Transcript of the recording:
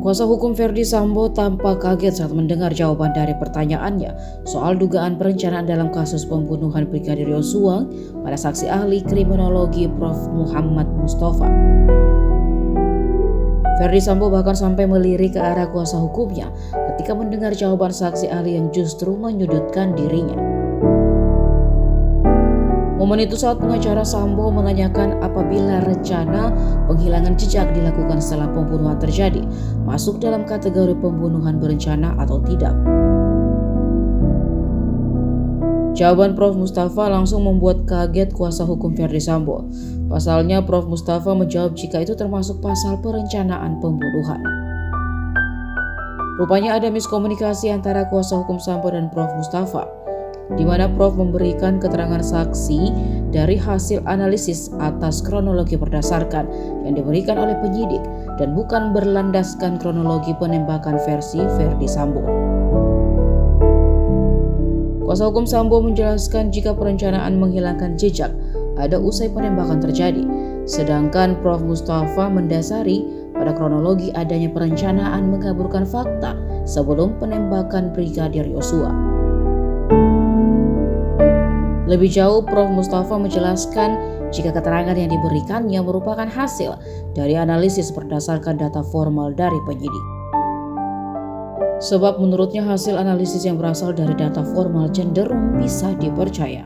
Kuasa hukum Verdi Sambo tampak kaget saat mendengar jawaban dari pertanyaannya soal dugaan perencanaan dalam kasus pembunuhan Brigadir Yosua pada saksi ahli kriminologi Prof. Muhammad Mustafa. Verdi Sambo bahkan sampai melirik ke arah kuasa hukumnya ketika mendengar jawaban saksi ahli yang justru menyudutkan dirinya. Momen itu saat pengacara Sambo menanyakan apabila rencana penghilangan jejak dilakukan setelah pembunuhan terjadi, masuk dalam kategori pembunuhan berencana atau tidak. Jawaban Prof. Mustafa langsung membuat kaget kuasa hukum Verdi Sambo. Pasalnya Prof. Mustafa menjawab jika itu termasuk pasal perencanaan pembunuhan. Rupanya ada miskomunikasi antara kuasa hukum Sambo dan Prof. Mustafa, di mana Prof memberikan keterangan saksi dari hasil analisis atas kronologi berdasarkan yang diberikan oleh penyidik dan bukan berlandaskan kronologi penembakan versi Verdi Sambo. Kuasa hukum Sambo menjelaskan jika perencanaan menghilangkan jejak ada usai penembakan terjadi, sedangkan Prof Mustafa mendasari pada kronologi adanya perencanaan mengaburkan fakta sebelum penembakan Brigadir Yosua. Lebih jauh, Prof. Mustafa menjelaskan jika keterangan yang diberikannya merupakan hasil dari analisis berdasarkan data formal dari penyidik. Sebab menurutnya hasil analisis yang berasal dari data formal cenderung bisa dipercaya.